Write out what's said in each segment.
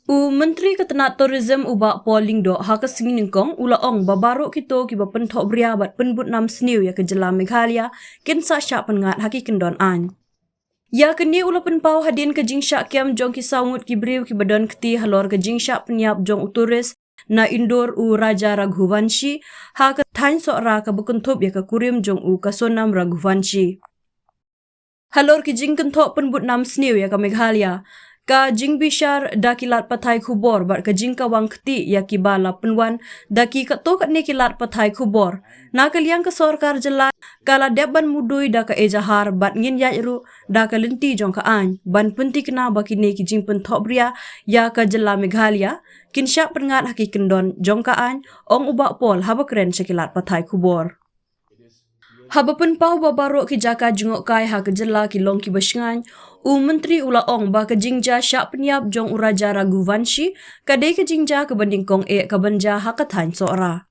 Mentri Ketenak Tourism ubak polling do haka singingkong ulaong babarok kito kiba pynthohbria bat penbut nam sniu ya ke Jylla Meghalaya kin sa syak pynngat haki kyndon an. Ya kini ula penpau hadin ke jingsyak kiam jong ki saungut ki briu ki badan keti halor ke jingsyak penyap jong uturis na indoor Raja Raghuvanshi ha ke thain sokra ke bekentup ya ke kurim jong kasonam Raghuvanshi. Halor ki jing kentok penbut nam sniu ya ke Meghalaya. Ka jing bishar da kilat pathai khubor bar ka jing kawang khti ya kiba la penwan da ki ka to ni kilat pathai khubor na kaliang ka sarkar Jylla kala deban mudui da ka ejahar bat ngin ya ru da ka lenti jong ka an ban penti kena bakini ki jing pynthohbria ya ka Jylla Meghalaya kin syak pynngat haki kyndon jong ka an ong ubak pol haba keren sekilat pathai khubor. Haba penpau babarok ki jaka jengok kai ha ke Jylla ki long ki basngan Mentri ulaong ba ke jingja syak penyap jong Raja Raghuvanshi kadai ke jingja ke banding kong ka banja ha ka thain sokra.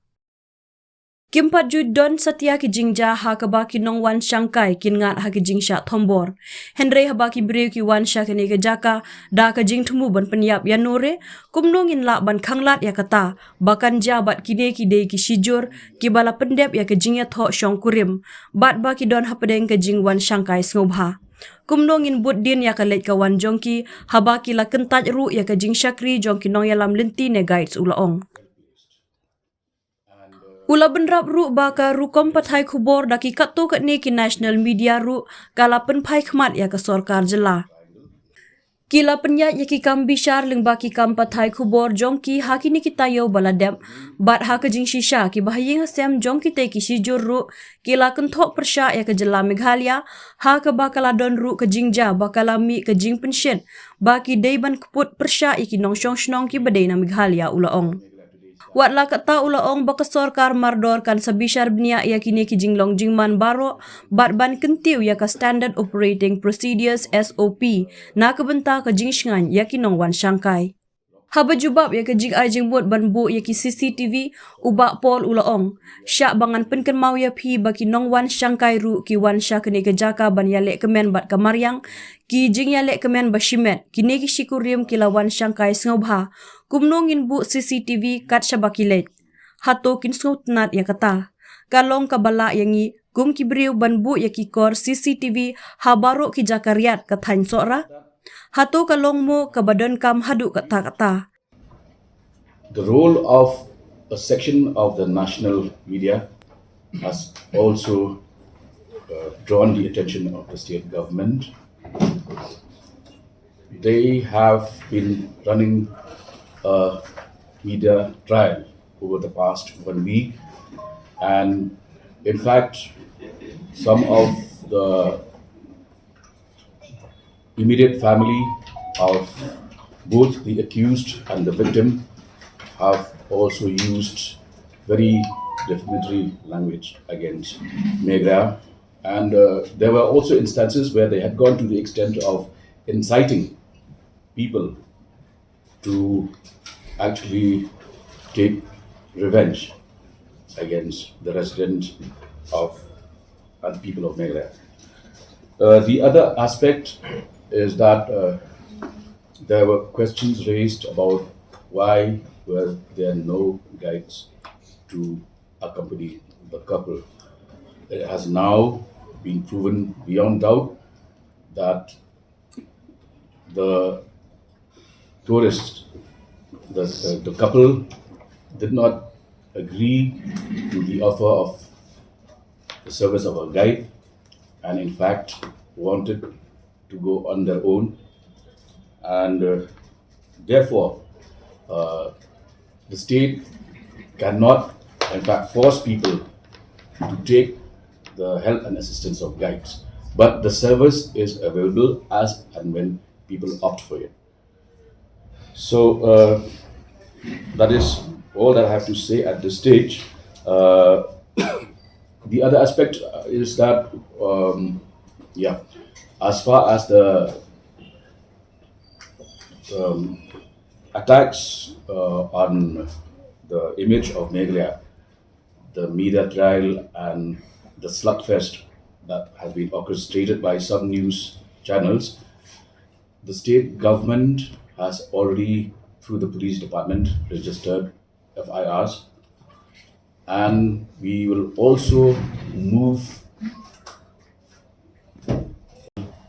Kimpat don setia ki jingja ha ke ba ki nong wan syangkai kynngat ha ke jingsyak thombor. Henry ha ba ki briu ki wan syak ni ke jaka da ke jing temu ban penyap ya nore kumnongin la ban khanglat ya kata bakan ja bat kine ki dei ki sijur ki bala pendep ya ke jingya tho syong kurim bat ba ki don ha pedeng ke jing wan syangkai snobha. Kumnongin bud din ya kalet kawan jongki habaki la kentaj ru ya ka jing syakri jongki nong yalam lenti ne guides ulaong. Ula benrap ru ba ka rukom pathai khubor daki katto kat ni ki national media ru kala penpai khmat ya ka sarkar Jylla. Kila penyat ya ki kam bishar ling baki kam pathai khubor jongki haki ni kita yo baladep bat ha ka jing shisha ki bahaying hasem jongki te ki sijur ru kila kenthok persya ya ka Jylla Meghalaya ha ka bakala don ru ka jingja bakala mi ka jing pensyen baki deiban keput persya iki nong syong snong ki badai na Meghalaya ulaong. Wat la kata ulaong baka sarkar mardor kan sabishar bnia ya kini ki jinglong jingman baroh bat ban kentiu ya ka standard operating procedures SOP na kebenta ka jingsngan ya ki nong wan syangkai. Haba jubab ya ka jing ai jingbut ban bu ya ki CCTV ubak pol ulaong. Syak bangan penken mau ya phi baki nong wan syangkai ru ki wan syak ni ke jaka ban ya lek kemen bat kamaryang ki jing ya lek kemen bashimet kini ki shikurim ki lawan syangkai snobha kumnongin bu CCTV kat syabakilet. Hato kin snotnat ya kata. Kalong kabala yangi gum ki briu ban bu ya ki kor CCTV habaro ki jakariat ka thain sokra. Hato kalong mo ka badan kam hadu kata-kata. The role of a section of the national media has also drawn the attention of the state government. They have been running a media trial over the past 1 week, and in fact, some of the immediate family of both the accused and the victim have also used very defamatory language against Meghalaya, and there were also instances where they had gone to the extent of inciting people to actually take revenge against the residents of and people of Meghalaya. The other aspect is that there were questions raised about why were there no guides to accompany the couple. It has now been proven beyond doubt that the tourists, the couple did not agree to the offer of the service of a guide, and in fact wanted to go on their own, and therefore the state cannot in fact force people to take the help and assistance of guides, but the service is available as and when people opt for it. So that is all that I have to say at this stage. The other aspect is that as far as the attacks on the image of Meghalaya, the media trial and the slugfest that has been orchestrated by some news channels, the state government has already through the police department registered FIRs, and we will also move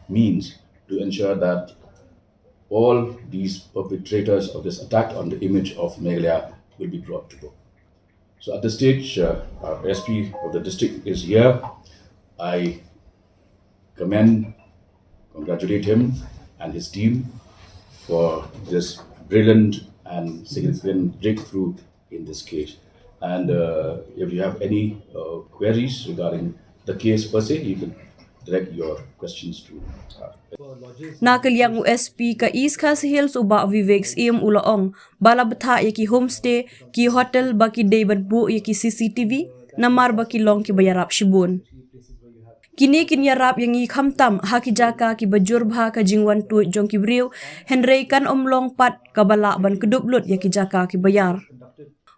means to ensure that all these perpetrators of this attack on the image of Meghalaya will be brought to book. So at this stage, our SP of the district is here. I congratulate him and his team for this brilliant and significant breakthrough in this case. And if you have any queries regarding the case per se, you can direct your questions to Nakaliang USP ka East Coast Hills uba Vivex ulaong bala betha yaki homestay ki hotel baki day badbu yaki CCTV namar baki long ki bayarap shibun. Kini kinyarap yang i khamtam haki jaka ki bajur bha ka jingwan tu jong ki briu henrei kan omlong pat kabala ban keduplut yaki jaka ki bayar.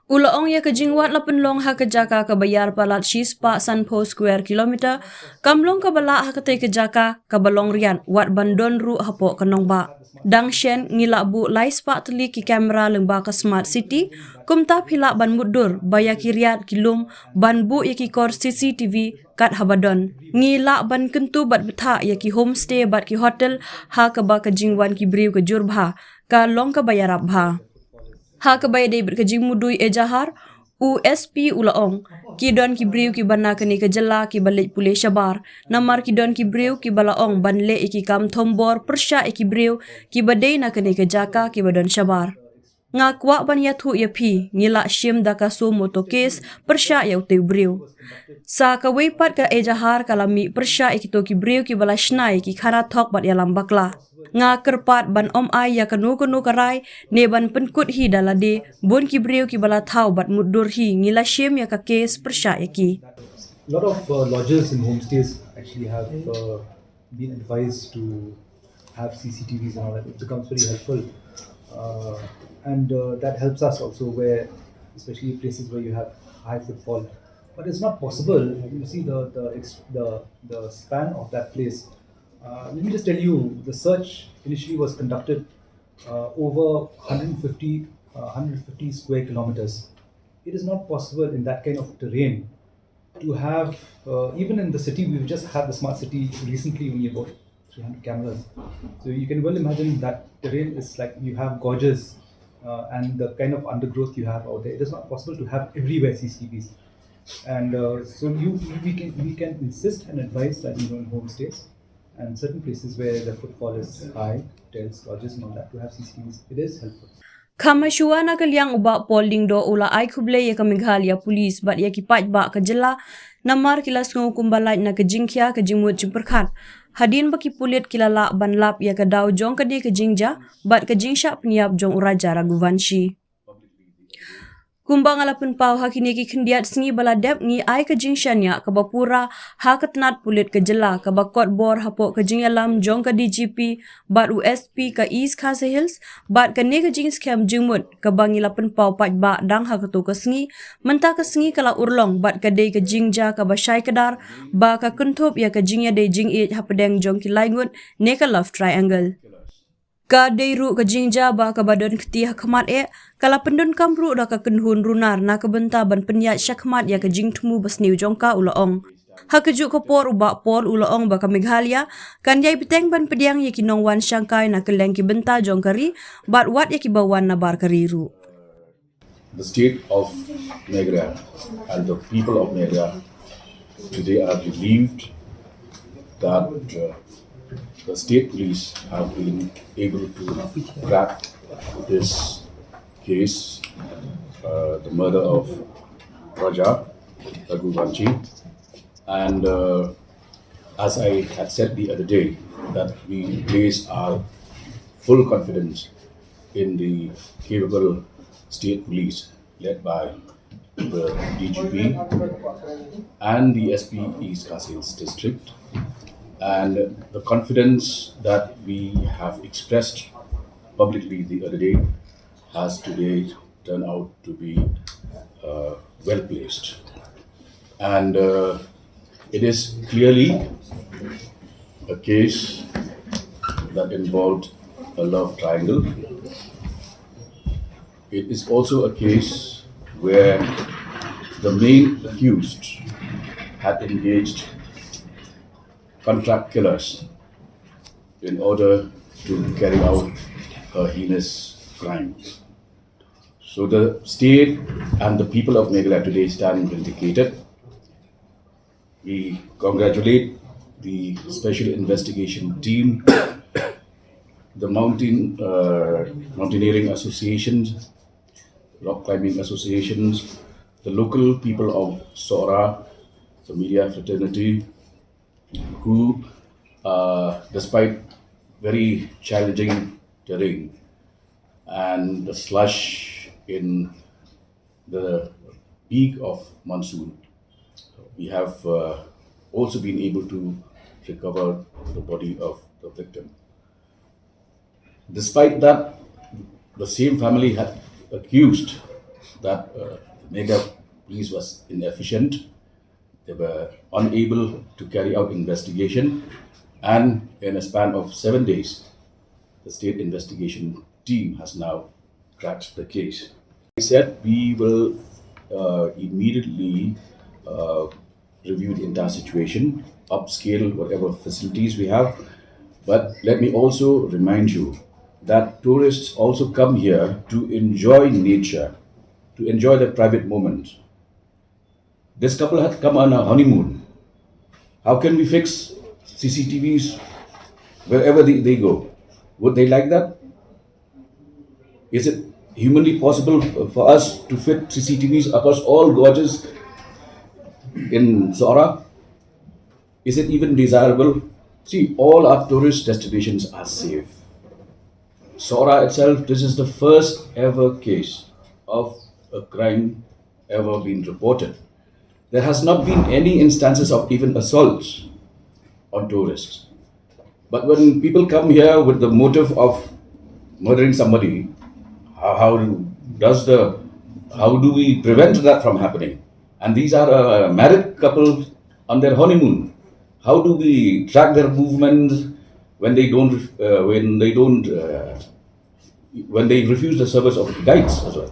Ulaong ya ka jingwat lapen long ha ka jaka ka bayar palat shispa sanpo square kilometer kamlong kabala ha ka te ka jaka kabalong rian wat bandon ru hapo kanong ba. Dang shen ngila bu lai spa teli ki kamera lengba ka smart city kumta phila ban mudur baya ki riat kilum ban bu yaki kor CCTV kat habadon ngila ban kentu bat betha yaki homestay bat ki hotel ha ka ba ka jingwan ki briu ka jurbha ka long ka bayarap bha. Ha kabay day berkajing mudui ejahar USP ulaong kidon ki briu ki bana kani ka Jylla ki balik pule syabar namar kidon ki briu ki balaong banle iki kam thombor persya iki briu ki badai na kani ka jaka ki badon syabar ngakwa ban ya thu ya phi ngila shim da ka so moto case persya ya utiu briu sa ka weipat ka ejahar kalami persya iki to ki briu ki bala shnai ki khara thok bat ya lambakla nga kerpat ban om ai ya kanu karai ne ban penkut hi dalade bon ki briu ki bala thau bat mudur hi ngila shem ya ka case persya yaki. A lot of lodges and homestays actually have been advised to have CCTVs and all that. It becomes very helpful, and that helps us also where, especially places where you have high footfall. But it's not possible. You see the span of that place. Let me just tell you, the search initially was conducted over 150 square kilometers. It is not possible in that kind of terrain to have, even in the city, we've just had the smart city recently, only about 300 cameras. So you can well imagine that terrain is like you have gorges and the kind of undergrowth you have out there. It is not possible to have everywhere CCTVs. And so we can insist and advise that in homestays and certain places where the footfall is high, hotels, lodges and all that, to have CCTVs. It is helpful. Kamashuwa na kalyang uba polling do ula ay kuble ya ka Meghalaya police bat ya ki paj ba ka Jylla namar kilas ngo kumbalai na ka jingkya ka jingmut jimperkhat hadin baki pulit kilala banlap ya ka daw jong ka di ka jingja bat ka jingsha pniap jong uraja raguvanshi. Kumbang alapun pau hakini ki khendiat sngi baladep ngi ai ka jingshanya ka bapura ha ka tnat pulit ka Jylla ka bakot bor hapo ka jingalam jong ka DGP bat USP ka East Coast Hills bat ka ne ka jing scam jingmut ka bangi lapun pau paj ba dang ha ka to ka sngi menta ka sngi kala urlong bat ka dei ka jingja ka bashai kadar ba ka kunthop ya ka jingya dei jing e hapadeng jong ki laingut ne ka love triangle. Ka deiru ka jingja ba ka badon keti hakmat kala pendon kamru da ka kenhun runar na ka benta ban penyat syakmat ya ka jingtmu basniu jongka ulaong. Ha keju ka por uba pol ulaong ba ka Meghalaya kan yai peteng ban pediang ya ki nongwan syangkai na keleng ki benta jongkari bat wat ya ki bawan na bar kariru. the state of Meghalaya and the people of Meghalaya today are relieved that the state police have been able to crack this case, the murder of Raja Raghuvanshi. And as I had said the other day, that we place our full confidence in the capable state police led by the DGP and the SP East Coast Hills district. And the confidence that we have expressed publicly the other day has today turned out to be well placed. And it is clearly a case that involved a love triangle. it is also a case where the main accused had engaged contract killers in order to carry out a heinous crime. So the state and the people of Meghalaya today stand vindicated. We congratulate the Special Investigation Team, the mountaineering associations, rock climbing associations, the local people of Sora, the media fraternity, who, despite very challenging terrain and the slush in the peak of monsoon, we have also been able to recover the body of the victim. Despite that, the same family had accused that Mega police was inefficient. They were unable to carry out investigation, and in a span of 7 days, the state investigation team has now cracked the case. I said we will immediately review the entire situation, upscale whatever facilities we have. But let me also remind you that tourists also come here to enjoy nature, to enjoy their private moments. This couple had come on a honeymoon. How can we fix CCTVs wherever they go? Would they like that? Is it humanly possible for us to fit CCTVs across all gorges in Sora? Is it even desirable? See, all our tourist destinations are safe. Sora itself, this is the first ever case of a crime ever been reported. There has not been any instances of even assaults on tourists. But when people come here with the motive of murdering somebody, how do we prevent that from happening? And these are a married couple on their honeymoon. How do we track their movements when they refuse the service of guides as well?